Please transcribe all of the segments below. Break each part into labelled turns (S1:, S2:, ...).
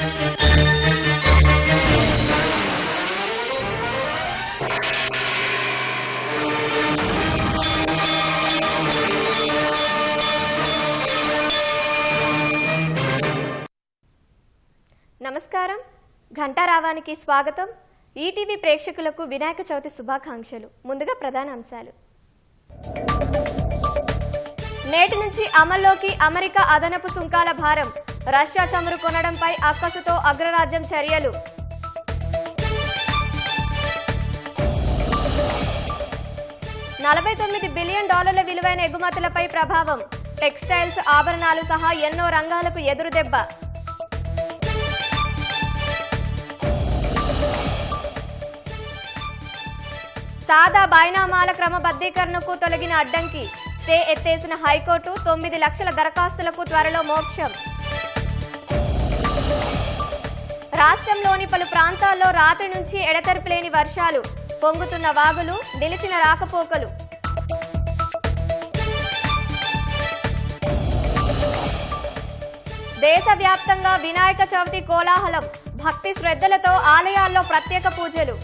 S1: నమస్కారం, ఘంటారావానికి స్వాగతం. ఈటీవీ ప్రేక్షకులకు వినాయక చవితి శుభాకాంక్షలు. ముందుగా ప్రధాన అంశాలు. నేటి నుంచి అమల్లోకి అమెరికా అదనపు సుంకాల భారం. రష్యా చమురు కొనడంపై అక్కసుతో అగ్రరాజ్యం చర్యలు. $49 బిలియన్ విలువైన ఎగుమతులపై ప్రభావం. టెక్స్టైల్స్, ఆభరణాలు సహా ఎన్నో రంగాలకు ఎదురుదెబ్బ. సాదా బైనామాల క్రమబద్ధీకరణకు తొలగిన అడ్డంకి. Stay ఎత్తేసిన high court. 9 లక్షల దరఖాస్తులకు త్వరలో మోక్షం. రాష్ట్రంలోని పలు ప్రాంతాల్లో రాత్రి నుంచి ఎడతెరిపిలేని వర్షాలు. పొంగుతున్న వాగులు, నిలిచిన రాకపోకలు. దేశవ్యాప్తంగా వినాయక చవితి కోలాహలం. భక్తి శ్రద్ధలతో ఆలయాల్లో ప్రత్యేక పూజలు.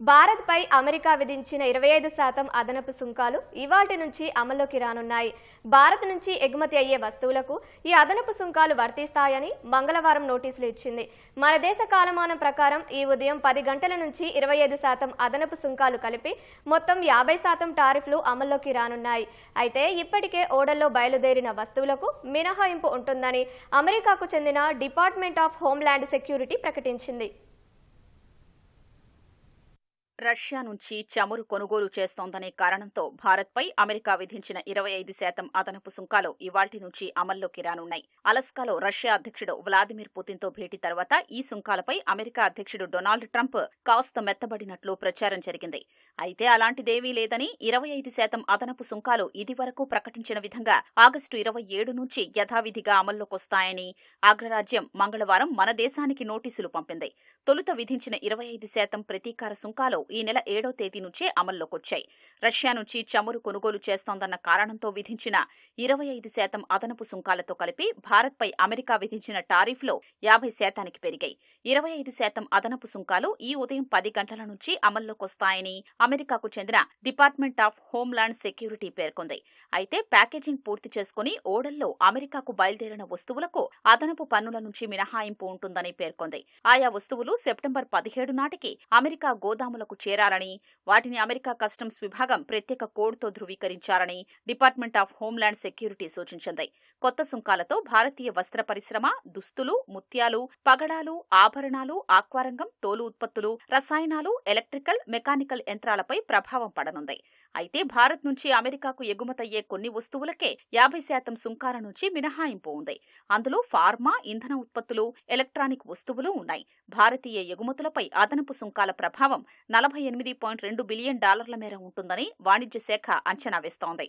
S1: భారత్పై అమెరికా విధించిన 25% అదనపు సుంకాలు ఇవాల్టి నుంచి అమల్లోకి రానున్నాయి. భారత్ నుంచి ఎగుమతి అయ్యే వస్తువులకు ఈ అదనపు సుంకాలు వర్తిస్తాయని మంగళవారం నోటీసులు ఇచ్చింది. మన దేశ కాలమానం ప్రకారం ఈ ఉదయం 10 గంటల నుంచి 25% అదనపు సుంకాలు కలిపి మొత్తం 50% టారిఫ్లు అమల్లోకి రానున్నాయి. అయితే ఇప్పటికే ఓడల్లో బయలుదేరిన వస్తువులకు మినహాయింపు ఉంటుందని అమెరికాకు చెందిన డిపార్ట్మెంట్ ఆఫ్ హోంల్యాండ్ సెక్యూరిటీ ప్రకటించింది.
S2: రష్యా నుంచి చమురు కొనుగోలు చేస్తోందనే కారణంతో భారత్పై అమెరికా విధించిన 25% అదనపు సుంకాలు ఇవాల్టి నుంచి అమల్లోకి రానున్నాయి. అలస్కాలో రష్యా అధ్యక్షుడు వ్లాదిమిర్ పుతిన్తో భేటీ తర్వాత ఈ సుంకాలపై అమెరికా అధ్యక్షుడు డొనాల్డ్ ట్రంప్ కాస్త మెత్తబడినట్లు ప్రచారం జరిగింది. అయితే అలాంటిదేవీ లేదని 25% అదనపు సుంకాలు ఇదివరకు ప్రకటించిన విధంగా ఆగస్టు 27 నుంచి యథావిధిగా అమల్లోకొస్తాయని అగ్రరాజ్యం మంగళవారం మన దేశానికి నోటీసులు పంపింది. తొలుత విధించిన 25% ప్రతీకార సుంకాలు ఈ నెల 7వ తేదీ నుంచే అమల్లోకొచ్చాయి. రష్యా నుంచి చమురు కొనుగోలు చేస్తోందన్న కారణంతో విధించిన 25% అదనపు సుంకాలతో కలిపి భారత్పై అమెరికా విధించిన టారిఫ్లో 50% పెరిగాయి. 25% అదనపు సుంకాలు ఈ ఉదయం 10 గంటల నుంచి అమల్లోకొస్తాయని అమెరికాకు చెందిన డిపార్ట్మెంట్ ఆఫ్ హోంల్యాండ్ సెక్యూరిటీ పేర్కొంది. అయితే ప్యాకేజింగ్ పూర్తి చేసుకుని ఓడల్లో అమెరికాకు బయలుదేరిన వస్తువులకు అదనపు పన్నుల నుంచి మినహాయింపు ఉంటుందని పేర్కొంది. ఆయా వస్తువులు సెప్టెంబర్ 17 నాటికి అమెరికా గోదాములకు చేరాలని, వాటిని అమెరికా కస్టమ్స్ విభాగం ప్రత్యేక కోడ్తో ధృవీకరించాలని డిపార్ట్మెంట్ ఆఫ్ హోంల్యాండ్ సెక్యూరిటీ సూచించింది. కొత్త సుంకాలతో భారతీయ వస్త్ర పరిశ్రమ, దుస్తులు, ముత్యాలు, పగడాలు, ఆభరణాలు, ఆక్వారంగం, తోలు ఉత్పత్తులు, రసాయనాలు, ఎలక్ట్రికల్, మెకానికల్ యంత్రాలపై ప్రభావం పడనుంది. అయితే భారత్ నుంచి అమెరికాకు ఎగుమతయ్యే కొన్ని వస్తువులకే 50% సుంకాల నుంచి మినహాయింపు ఉంది. అందులో ఫార్మా, ఇంధన ఉత్పత్తులు, ఎలక్ట్రానిక్ వస్తువులు ఉన్నాయి. భారతీయ ఎగుమతులపై అదనపు సుంకాల ప్రభావం $48.2 బిలియన్ మేర ఉంటుందని వాణిజ్య శాఖ అంచనా వేస్తోంది.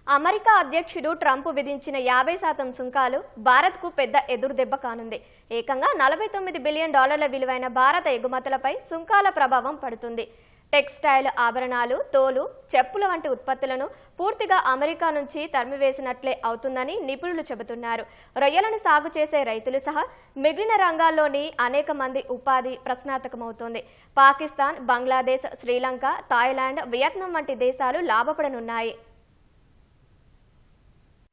S1: అమెరికా అధ్యక్షుడు ట్రంప్ విధించిన 50% సుంకాలు భారత్కు పెద్ద ఎదురుదెబ్బ కానుంది. ఏకంగా $49 బిలియన్ విలువైన భారత ఎగుమతులపై సుంకాల ప్రభావం పడుతుంది. టెక్స్టైల్, ఆభరణాలు, తోలు, చెప్పుల వంటి ఉత్పత్తులను పూర్తిగా అమెరికా నుంచి తరిమివేసినట్లే అవుతుందని నిపుణులు చెబుతున్నారు. రొయ్యలను సాగు చేసే రైతులు సహా మిగిలిన రంగాల్లోని అనేక మంది ఉపాధి ప్రశ్నార్థకమవుతోంది. పాకిస్తాన్, బంగ్లాదేశ్, శ్రీలంక, థాయిలాండ్, వియత్నాం వంటి దేశాలు లాభపడనున్నాయి.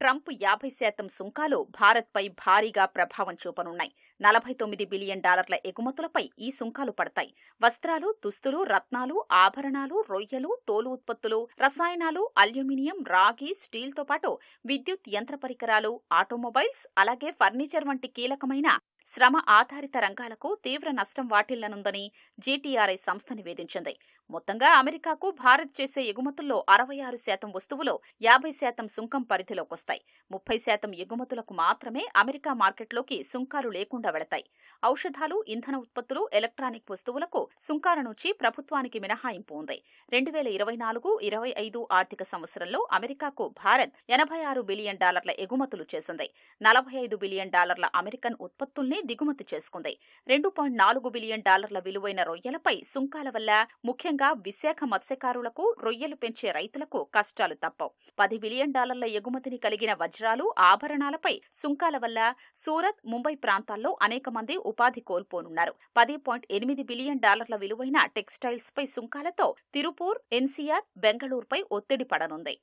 S2: ట్రంప్ 50% సుంకాలు భారత్పై భారీగా ప్రభావం చూపనున్నాయి. $49 బిలియన్ ఎగుమతులపై ఈ సుంకాలు పడతాయి. వస్త్రాలు, దుస్తులు, రత్నాలు, ఆభరణాలు, రొయ్యలు, తోలు ఉత్పత్తులు, రసాయనాలు, అల్యూమినియం, రాగి, స్టీల్తో పాటు విద్యుత్ యంత్ర పరికరాలు, ఆటోమొబైల్స్, అలాగే ఫర్నిచర్ వంటి కీలకమైన శ్రమ ఆధారిత రంగాలకు తీవ్ర నష్టం వాటిల్లనుందని జీటీఆర్ఐ సంస్థ నివేదించింది. మొత్తంగా అమెరికాకు భారత్ చేసే ఎగుమతుల్లో 66% వస్తువులు 50% సుంకం పరిధిలోకొస్తాయి. 30% ఎగుమతులకు మాత్రమే అమెరికా మార్కెట్లోకి సుంకాలు లేకుండా వెళతాయి. ఔషధాలు, ఇంధన ఉత్పత్తులు, ఎలక్ట్రానిక్ వస్తువులకు సుంకాల నుంచి ప్రభుత్వానికి మినహాయింపు ఉంది. 2024-25 ఆర్థిక సంవత్సరంలో అమెరికాకు భారత్ $86 బిలియన్ ఎగుమతులు చేసింది. $45 బిలియన్ అమెరికన్ ఉత్పత్తుల్ని మాత్రమే దిగుమతి చేసుకుంది. $2.4 బిలియన్ విలువైన రొయ్యలపై సుంకాల వల్ల ముఖ్యంగా విశాఖ మత్స్యకారులకు, రొయ్యలు పెంచే రైతులకు కష్టాలు తప్పవు. $10 బిలియన్ ఎగుమతిని కలిగిన వజ్రాలు, ఆభరణాలపై సుంకాల వల్ల సూరత్, ముంబై ప్రాంతాల్లో అనేక మంది ఉపాధి కోల్పోనున్నారు. $10.8 బిలియన్ విలువైన టెక్స్టైల్స్ పై సుంకాలతో తిరుపూర్, ఎన్సీఆర్, బెంగళూరుపై ఒత్తిడి పడనుంది.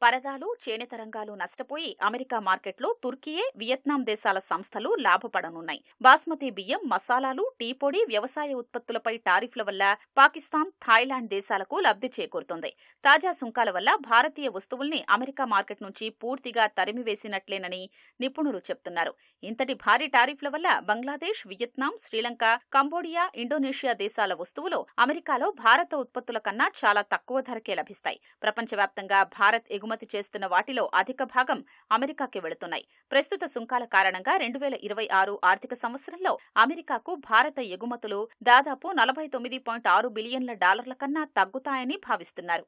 S2: పరదాలు, చేనేత రంగాలు నష్టపోయి అమెరికా మార్కెట్లో తుర్కీయే, వియత్నాం దేశాల సంస్థలు లాభపడనున్నాయి. బాస్మతి బియ్యం, మసాలాలు, టీ పొడి, వ్యవసాయ ఉత్పత్తులపై టారిఫ్ల వల్ల పాకిస్తాన్, థాయిలాండ్ దేశాలకు లబ్ధి చేకూరుతుంది. తాజా సుంకాల వల్ల భారతీయ వస్తువుల్ని అమెరికా మార్కెట్ నుంచి పూర్తిగా తరిమివేసినట్లేనని నిపుణులు చెబుతున్నారు. ఇంతటి భారీ టారిఫ్ల వల్ల Bangladesh, Vietnam, Sri Lanka, Cambodia, Indonesia దేశాల వస్తువులు అమెరికాలో భారత ఉత్పత్తుల కన్నా చాలా తక్కువ ధరకే లభిస్తాయి. ప్రపంచవ్యాప్తంగా భారత్ ఎగుమతి చేస్తున్న వాటిలో అధిక భాగం అమెరికాకి వెళుతున్నాయి. ప్రస్తుత సుంకాల కారణంగా 2026 ఆర్థిక సంవత్సరంలో అమెరికాకు భారత ఎగుమతులు దాదాపు $49.6 బిలియన్ల కన్నా తగ్గుతాయని భావిస్తున్నారు.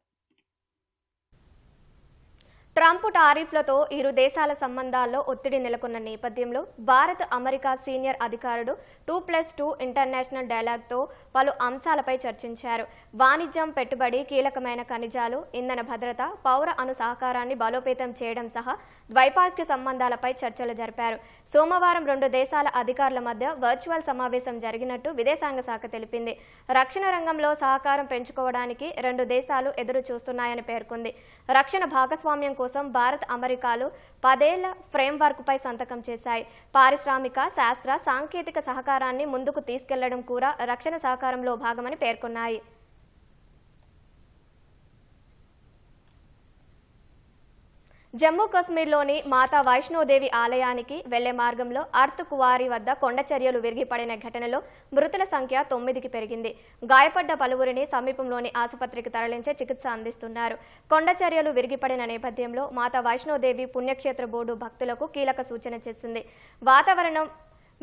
S1: ట్రంప్ టారిఫ్లతో ఇరు దేశాల సంబంధాల్లో ఒత్తిడి నెలకొన్న నేపథ్యంలో భారత్, అమెరికా సీనియర్ అధికారులు 2+2 ఇంటర్నేషనల్ డైలాగ్తో పలు అంశాలపై చర్చించారు. వాణిజ్యం, పెట్టుబడి, కీలకమైన ఖనిజాలు, ఇంధన భద్రత, పౌర అణు సహకారాన్ని బలోపేతం చేయడం సహా ద్వైపాక్షిక సంబంధాలపై చర్చలు జరిపారు. సోమవారం 2 దేశాల అధికారుల మధ్య వర్చువల్ సమావేశం జరిగినట్టు విదేశాంగ శాఖ తెలిపింది. రక్షణ రంగంలో సహకారం పెంచుకోవడానికి 2 దేశాలు ఎదురు చూస్తున్నాయని పేర్కొంది. రక్షణ భాగస్వామ్యం కోసం భారత్, అమెరికాలు 10 ఏళ్ల ఫ్రేమ్వర్క్ పై సంతకం చేశాయి. పారిశ్రామిక, శాస్త్ర, సాంకేతిక సహకారాన్ని ముందుకు తీసుకెళ్లడం కూడా రక్షణ సహకారంలో భాగమని పేర్కొన్నాయి. జమ్మూ కశ్మీర్లోని మాతా వైష్ణోదేవి ఆలయానికి వెళ్లే మార్గంలో అర్త్ కువారీ వద్ద కొండచర్యలు విరిగిపడిన ఘటనలో మృతుల సంఖ్య 9కి పెరిగింది. గాయపడ్డ పలువురిని సమీపంలోని ఆసుపత్రికి తరలించే చికిత్స అందిస్తున్నారు. కొండచర్యలు విరిగిపడిన నేపథ్యంలో మాతా వైష్ణోదేవి పుణ్యక్షేత్ర బోర్డు భక్తులకు కీలక సూచన చేసింది. వాతావరణం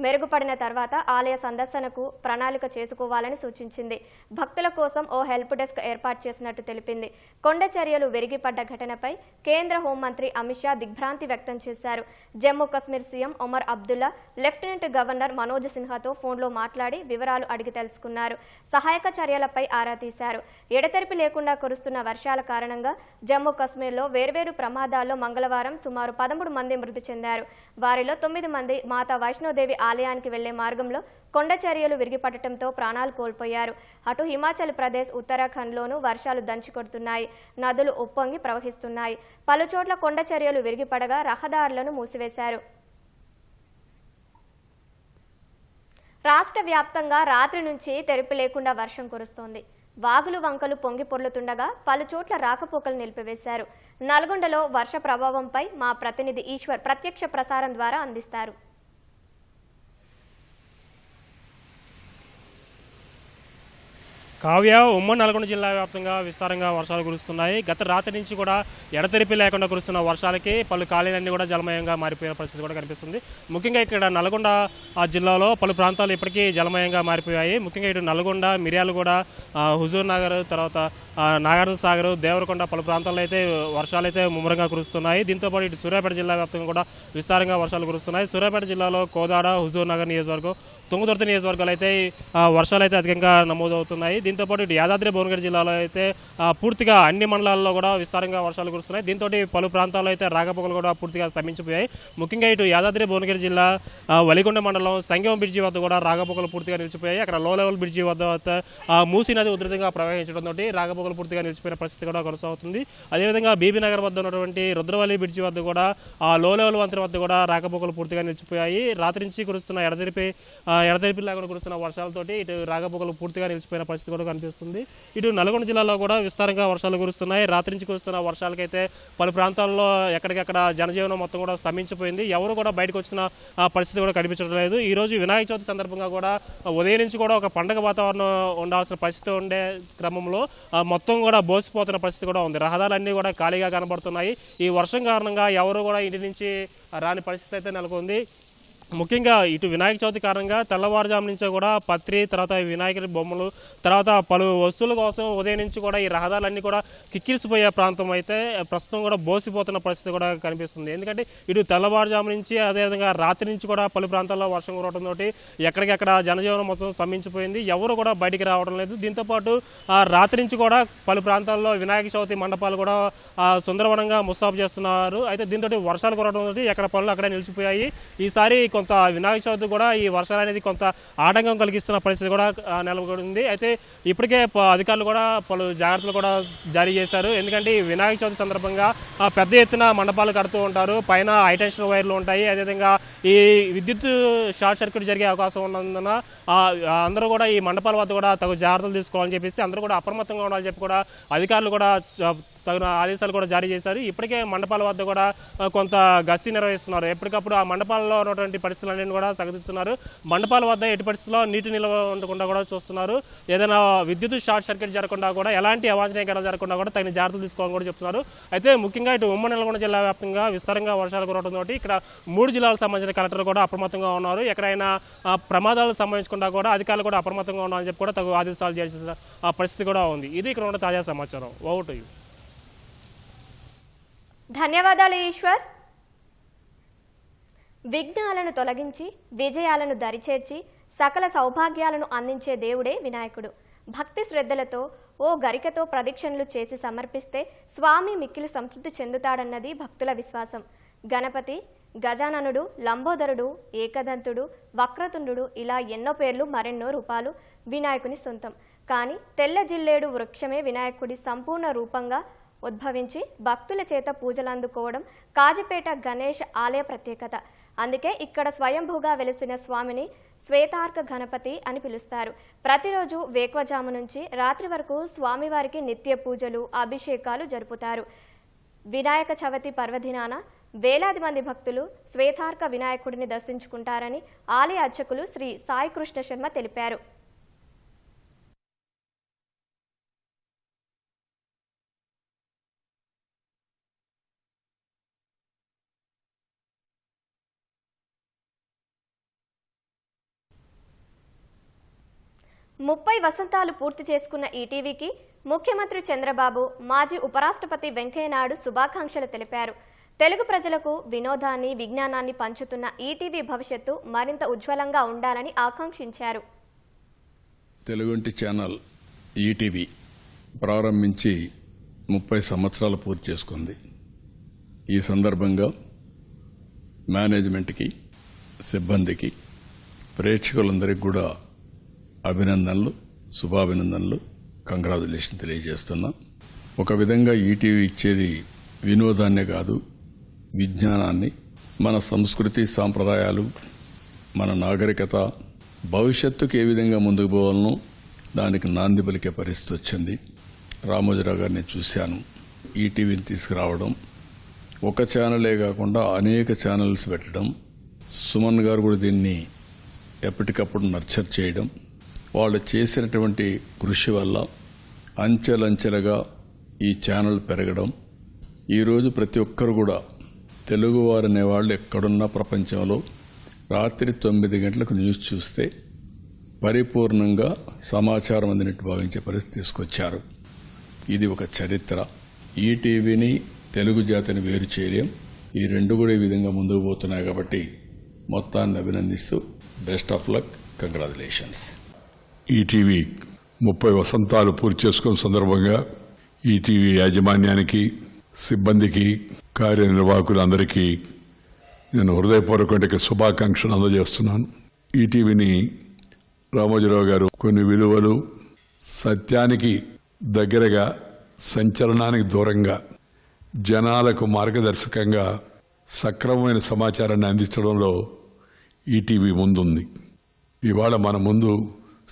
S1: మెరుగుపడిన తర్వాత ఆలయ సందర్శనకు ప్రణాళిక చేసుకోవాలని సూచించింది. భక్తుల కోసం ఓ హెల్ప్ డెస్క్ ఏర్పాటు చేసినట్టు తెలిపింది. కొండచర్యలు విరిగిపడ్డ ఘటనపై కేంద్ర హోంమంత్రి అమిత్ షా దిగ్భ్రాంతి వ్యక్తం చేశారు. Jammu Kashmir CM Omar Abdullah lieutenant governor Manoj సిన్హాతో ఫోన్లో మాట్లాడి వివరాలు అడిగి తెలుసుకున్నారు. సహాయక చర్యలపై ఆరా తీశారు. ఎడతెరిపి లేకుండా కురుస్తున్న వర్షాల కారణంగా జమ్మూ కశ్మీర్లో వేర్వేరు ప్రమాదాల్లో మంగళవారం సుమారు 13 మంది మృతి చెందారు. వారిలో 9 మంది మాతా వైష్ణోదేవి ఆలయానికి వెళ్లే మార్గంలో కొండచర్యలు విరిగిపడటంతో ప్రాణాలు కోల్పోయారు. అటు హిమాచల్ ప్రదేశ్, ఉత్తరాఖండ్లోనూ వర్షాలు దంచుకొడుతున్నాయి. నదులు ఉప్పొంగి ప్రవహిస్తున్నాయి. పలుచోట్ల కొండచర్యలు విరిగిపడగా రహదారులను మూసివేశారు. రాష్ట్ర వ్యాప్తంగా రాత్రి నుంచి తెరిపి లేకుండా వర్షం కురుస్తోంది. వాగులు, వంకలు పొంగి పొర్లుతుండగా పలుచోట్ల రాకపోకలు నిలిపివేశారు. నల్గొండలో వర్ష ప్రభావంపై మా ప్రతినిధి ఈశ్వర్ ప్రత్యక్ష ప్రసారం ద్వారా అందిస్తారు.
S3: కావ్య, ఉమ్మడి నల్గొండ జిల్లా వ్యాప్తంగా విస్తారంగా వర్షాలు కురుస్తున్నాయి. గత రాత్రి నుంచి కూడా ఎడతెరిపి లేకుండా కురుస్తున్న వర్షాలకి పలు కాలనీలన్నీ కూడా జలమయంగా మారిపోయిన పరిస్థితి కూడా కనిపిస్తుంది. ముఖ్యంగా ఇక్కడ నల్గొండ జిల్లాలో పలు ప్రాంతాలు ఇప్పటికీ జలమయంగా మారిపోయాయి. ముఖ్యంగా ఇటు నల్గొండ, మిర్యాలగూడ, హుజూర్ నగర్, తర్వాత నాగార్జున సాగర్, దేవరకొండ పలు ప్రాంతాల్లో అయితే వర్షాలు అయితే ముమ్మరంగా కురుస్తున్నాయి. దీంతోపాటు ఇటు సూర్యాపేట జిల్లా వ్యాప్తంగా కూడా విస్తారంగా వర్షాలు కురుస్తున్నాయి. సూర్యాపేట జిల్లాలో కోదాడ, హుజూర్ నగర్ నియోజకవర్గం, తుంగతుర్తి నియోజకవర్గాలు అయితే వర్షాలు అయితే అధికంగా నమోదవుతున్నాయి. దీంతోపాటు ఇటు యాదాద్రి భువనగిరి జిల్లాలో అయితే పూర్తిగా అన్ని మండలాల్లో కూడా విస్తారంగా వర్షాలు కురుస్తున్నాయి. దీంతో పలు ప్రాంతాల్లో అయితే రాకపోకలు కూడా పూర్తిగా స్తంభించిపోయాయి. ముఖ్యంగా ఇటు యాదాద్రి భువనగిరి జిల్లా వలిగొండ మండలం సంగం బ్రిడ్జి వద్ద కూడా రాకపోకలు పూర్తిగా నిలిచిపోయాయి. అక్కడ లో లెవెల్ బ్రిడ్జి వద్ద మూసీ నది ఉధృతంగా ప్రవహించడంతో రాకపోకలు పూర్తిగా నిలిచిపోయిన పరిస్థితి కూడా కొనసాగుతుంది. అదేవిధంగా బీబీనగర్ వద్ద ఉన్నటువంటి రుద్రవల్లి బ్రిడ్జి వద్ద కూడా లో లెవెల్ వంతెన వద్ద కూడా రాకపోకలు పూర్తిగా నిలిచిపోయాయి. రాత్రి నుంచి కురుస్తున్న ఎడతెరిపి లేకుండా కురుస్తున్న వర్షాలతోటి ఇటు రాకపోకలు పూర్తిగా నిలిచిపోయిన పరిస్థితి కూడా కనిపిస్తుంది. ఇటు నల్గొండ జిల్లాలో కూడా విస్తారంగా వర్షాలు కురుస్తున్నాయి. రాత్రి నుంచి కురుస్తున్న వర్షాలకైతే పలు ప్రాంతాల్లో ఎక్కడికక్కడ జనజీవనం మొత్తం కూడా స్తంభించిపోయింది. ఎవరు కూడా బయటకు వచ్చిన పరిస్థితి కూడా కనిపించడం లేదు. ఈ రోజు వినాయక చవితి సందర్భంగా కూడా ఉదయం నుంచి కూడా ఒక పండగ వాతావరణం ఉండాల్సిన పరిస్థితి ఉండే క్రమంలో మొత్తం కూడా బోసిపోతున్న పరిస్థితి కూడా ఉంది. రహదారులన్నీ కూడా ఖాళీగా కనబడుతున్నాయి. ఈ వర్షం కారణంగా ఎవరు కూడా ఇంటి నుంచి రాని పరిస్థితి అయితే నెలకొంది. ముఖ్యంగా ఇటు వినాయక చవితి కారణంగా తెల్లవారుజాము నుంచి కూడా పత్రి, తర్వాత వినాయకుడి బొమ్మలు, తర్వాత పలు వస్తువుల కోసం ఉదయం నుంచి కూడా ఈ రహదారులన్నీ కూడా కిక్కిరిసిపోయే ప్రాంతం అయితే ప్రస్తుతం కూడా బోసిపోతున్న పరిస్థితి కూడా కనిపిస్తుంది. ఎందుకంటే ఇటు తెల్లవారుజాము నుంచి అదేవిధంగా రాత్రి నుంచి కూడా పలు ప్రాంతాల్లో వర్షం కురవడంతో ఎక్కడికెక్కడ జనజీవనం మొత్తం స్తంభించిపోయింది. ఎవరు కూడా బయటికి రావడం లేదు. దీంతోపాటు రాత్రి నుంచి కూడా పలు ప్రాంతాల్లో వినాయక చవితి మండపాలు కూడా సుందరవనంగా ముస్తాబు చేస్తున్నారు. అయితే దీంతో వర్షాలు కురవడంతో ఎక్కడ పనులు అక్కడే నిలిచిపోయాయి. ఈసారి కొంత వినాయక చవితి కూడా ఈ వర్షాలు అనేది కొంత ఆటంకం కలిగిస్తున్న పరిస్థితి కూడా నెలకొంది. అయితే ఇప్పటికే అధికారులు కూడా పలు జాగ్రత్తలు కూడా జారీ చేశారు. ఎందుకంటే ఈ వినాయక చవితి సందర్భంగా పెద్ద ఎత్తున మండపాలు కడుతూ ఉంటారు. పైన హైటెన్షన్ వైర్లు ఉంటాయి. అదేవిధంగా ఈ విద్యుత్ షార్ట్ సర్క్యూట్ జరిగే అవకాశం ఉన్నందున అందరూ కూడా ఈ మండపాల వద్ద కూడా తగు జాగ్రత్తలు తీసుకోవాలని చెప్పేసి అందరూ కూడా అప్రమత్తంగా ఉండాలని చెప్పి కూడా అధికారులు కూడా తగిన ఆదేశాలు కూడా జారీ చేశారు. ఇప్పటికే మండపాల వద్ద కూడా కొంత గస్తీ నిర్వహిస్తున్నారు. ఎప్పటికప్పుడు ఆ మండపాల్లో ఉన్నటువంటి పరిస్థితులన్నీ కూడా సగదిస్తున్నారు. మండపాల వద్ద ఎట్టి పరిస్థితుల్లో నీటి నిల్వ ఉండకుండా కూడా చూస్తున్నారు. ఏదైనా విద్యుత్ షార్ట్ సర్క్యూట్ జరగకుండా కూడా ఎలాంటి అవాంఛనీయకరణ జరగకుండా కూడా తగిన జాగ్రత్తలు తీసుకోవాలని కూడా చెప్తున్నారు. అయితే ముఖ్యంగా ఇటు ఉమ్మడి నల్గొండ జిల్లా వ్యాప్తంగా విస్తారంగా వర్షాలు కురవడంతో ఇక్కడ 3 జిల్లాలకు సంబంధించిన కలెక్టర్లు కూడా అప్రమత్తంగా ఉన్నారు. ఎక్కడైనా ప్రమాదాలు సంభవించకుండా కూడా అధికారులు కూడా అప్రమత్తంగా ఉన్నారని చెప్పి కూడా తగు ఆదేశాలు చేసిన పరిస్థితి కూడా ఉంది. ఇది ఇక్కడ ఉన్న తాజా సమాచారం. Over to you.
S1: ధన్యవాదాలు ఈశ్వర్. విఘ్నాలను తొలగించి విజయాలను దరిచేర్చి సకల సౌభాగ్యాలను అందించే దేవుడే వినాయకుడు. భక్తి శ్రద్ధలతో ఓ గరికతో ప్రదక్షిణలు చేసి సమర్పిస్తే స్వామి మిక్కిలి సంతృప్తి చెందుతాడన్నది భక్తుల విశ్వాసం. గణపతి, గజాననుడు, లంబోదరుడు, ఏకదంతుడు, వక్రతుండు ఇలా ఎన్నో పేర్లు, మరెన్నో రూపాలు వినాయకుని సొంతం. కానీ తెల్ల జిల్లేడు వృక్షమే వినాయకుడి సంపూర్ణ రూపంగా ఉద్భవించి భక్తుల చేత పూజలు అందుకోవడం కాజిపేట గణేష్ ఆలయ ప్రత్యేకత. అందుకే ఇక్కడ స్వయంభూగా వెలిసిన స్వామిని శ్వేతార్క గణపతి అని పిలుస్తారు. ప్రతిరోజు వేకువజాము నుంచి రాత్రి వరకు స్వామివారికి నిత్య పూజలు, అభిషేకాలు జరుపుతారు. వినాయక చవితి పర్వదినాన వేలాది మంది భక్తులు శ్వేతార్క వినాయకుడిని దర్శించుకుంటారని ఆలయ అర్చకులు శ్రీ సాయి కృష్ణ శర్మ తెలిపారు. ముప్పై వసంతాలు పూర్తి చేసుకున్న ఈటీవీకి ముఖ్యమంత్రి చంద్రబాబు, మాజీ ఉపరాష్ట్రపతి వెంకయ్యనాయుడు శుభాకాంక్షలు తెలిపారు. తెలుగు ప్రజలకు వినోదాన్ని, విజ్ఞానాన్ని పంచుతున్న ఈటీవీ భవిష్యత్తు మరింత ఉజ్వలంగా ఉండాలని ఆకాంక్షించారు.
S4: తెలుగుంటి ఛానల్ ఈటీవీ ప్రారంభించి 30 సంవత్సరాలు పూర్తి చేసుకుంది. ఈ సందర్భంగా మేనేజ్మెంట్కి, సిబ్బందికి, ప్రేక్షకులందరికీ కూడా అభినందనలు, శుభాభినందనలు, కంగ్రాచులేషన్ తెలియజేస్తున్నా. ఒక విధంగా ఈటీవీ ఇచ్చేది వినోదాన్నే కాదు, విజ్ఞానాన్ని, మన సంస్కృతి సాంప్రదాయాలు, మన నాగరికత, భవిష్యత్తుకు ఏ విధంగా ముందుకు పోవాలనో దానికి నాంది పలికే పరిస్థితి వచ్చింది. రామోజీరావు గారిని చూశాను. ఈటీవీని తీసుకురావడం, ఒక ఛానలే కాకుండా అనేక ఛానల్స్ పెట్టడం, సుమన్ గారు కూడా దీన్ని ఎప్పటికప్పుడు నర్చర్ చేయడం, వాళ్ళు చేసినటువంటి కృషి వల్ల అంచెలంచెలుగా ఈ ఛానల్ పెరగడం. ఈరోజు ప్రతి ఒక్కరు కూడా తెలుగువారు అనేవాళ్ళు ఎక్కడున్నా ప్రపంచంలో రాత్రి 9 గంటలకు న్యూస్ చూస్తే పరిపూర్ణంగా సమాచారం అందినట్టు భావించే పరిస్థితి తీసుకొచ్చారు. ఇది ఒక చరిత్ర. ఈటీవీని, తెలుగు జాతిని వేరు చేయలేం. ఈ రెండు కూడా ఈ విధంగా ముందుకు పోతున్నాయి. కాబట్టి మొత్తాన్ని అభినందిస్తూ best of luck, congratulations.
S5: ETV 30 వసంతాలు పూర్తి చేసుకున్న సందర్భంగా ఈటీవీ యాజమాన్యానికి, సిబ్బందికి, కార్యనిర్వాహకులందరికీ నేను హృదయపూర్వక శుభాకాంక్షలు అందజేస్తున్నాను. ఈటీవీని రామోజీరావు గారు కొన్ని విలువలు, సత్యానికి దగ్గరగా, సంచలనానికి దూరంగా, జనాలకు మార్గదర్శకంగా సక్రమమైన సమాచారాన్ని అందించడంలో ఈటీవీ ముందుంది. ఇవాళ మన ముందు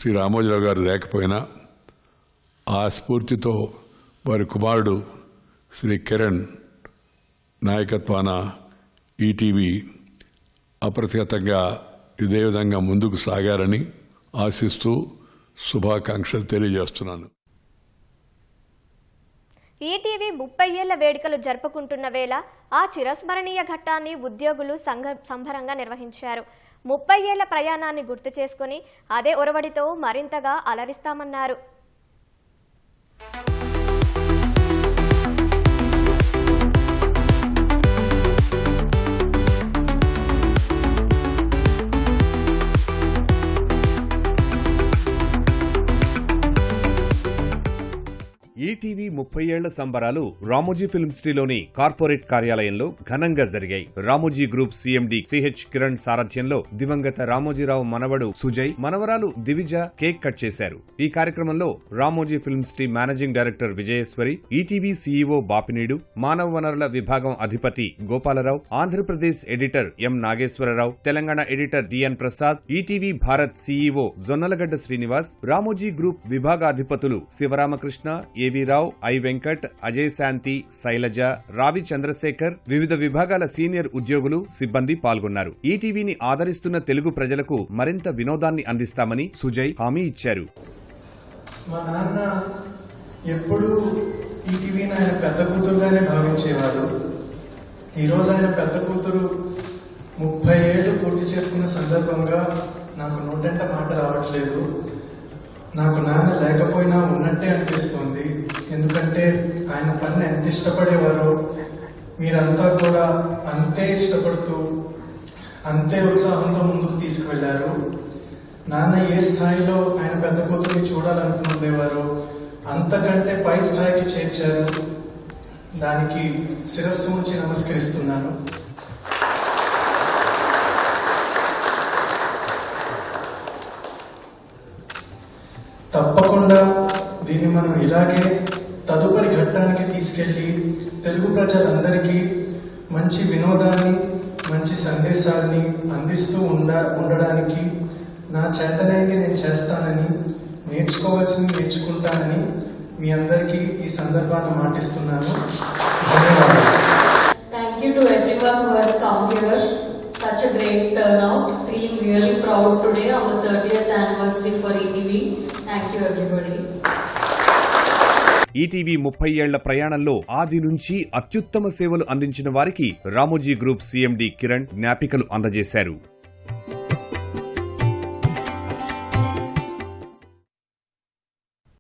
S5: శ్రీ రామోజీరావు గారు లేకపోయినా ఆ స్ఫూర్తితో వారి కుమారుడు శ్రీ కిరణ్ నాయకత్వాన ఈటీవీ అప్రతిహతంగా ఇదే విధంగా ముందుకు సాగారని ఆశిస్తూ శుభాకాంక్షలు తెలియజేస్తున్నాను.
S1: ఈటీవీ 30 ఏళ్ల వేడుకలు జరుపుకుంటున్న వేళ ఆ చిరస్మరణీయ ఘట్టాన్ని ఉద్యోగులు సంబరంగా నిర్వహించారు. 30 ఏళ్ల ప్రయాణాన్ని గుర్తు చేసుకుని అదే ఒరవడితో మరింతగా అలరిస్తామన్నారు.
S6: ఈటీవీ 30 ఏళ్ల సంబరాలు రామోజీ ఫిల్మ్ సిటీలోని కార్పొరేట్ కార్యాలయంలో ఘనంగా జరిగాయి. Ramoji group CMD CH Kiran సారథ్యంలో దివంగత రామోజీరావు మనవడు సుజయ్, మనవరాలు దివిజ కేక్ కట్ చేశారు. ఈ కార్యక్రమంలో Ramoji film city managing director Vijayeshwari, ETV CEO Bapineedu, మానవ వనరుల విభాగం అధిపతి Gopalarao, Andhra Pradesh editor M Nageswararao, Telangana editor DN Prasad, ETV Bharat CEO Jonnalagadda Srinivas, Ramoji group విభాగాధిపతులు శివరామకృష్ణ, ఏవి రావు, ఐ వెంకట్, అజయ్ శాంతి, శైలజ, రావి చంద్రశేఖర్, వివిధ విభాగాల సీనియర్ ఉద్యోగులు, సిబ్బంది పాల్గొన్నారు. ఈటీవీని ఆదరిస్తున్న తెలుగు ప్రజలకు మరింత వినోదాన్ని అందిస్తామని సుజయ్ హామీ ఇచ్చారు.
S7: మా నాన్న ఎప్పుడూ ఈటీవీని ఆయన పెద్ద కూతురుగానే భావించేవారు. ఈరోజు ఆయన పెద్ద కూతురు 30 ఏళ్ళు పూర్తి చేసుకున్న సందర్భంగా నాకు నోటంట మాట రావట్లేదు. నాకు నాన్న లేకపోయినా ఉన్నట్టే అనిపిస్తుంది. ఎందుకంటే ఆయన పని ఎంత ఇష్టపడేవారో మీరంతా కూడా అంతే ఇష్టపడుతూ అంతే ఉత్సాహంతో ముందుకు తీసుకువెళ్లారు. నాన్న ఏ స్థాయిలో ఆయన పెద్ద కూతురిని చూడాలనుకునేవారో అంతకంటే పై స్థాయికి చేర్చారు. దానికి శిరస్సు ఉంచి నమస్కరిస్తున్నాను. తప్పకుండా దీన్ని మనం ఇలాగే తదుపరి ఘట్టానికి తీసుకెళ్లి తెలుగు ప్రజలందరికీ మంచి వినోదాన్ని, మంచి సందేశాన్ని అందిస్తూ ఉండడానికి నా చేతనైంది నేను చేస్తానని, నేర్చుకోవాల్సింది నేర్చుకుంటానని మీ అందరికీ ఈ సందర్భాన్ని మాటిస్తున్నాను. ధన్యవాదాలు.
S8: Thank you to everyone who has come here. Such a great turnout. Feeling really proud today on the 30th anniversary for ETV. Thank you everybody.
S6: ETV 30 ఏళ్ల ప్రయాణంలో ఆది నుంచి అత్యుత్తమ సేవలు అందించిన వారికి రామోజీ గ్రూప్ సీఎండీ కిరణ్ జ్ఞాపికలు అందజేశారు.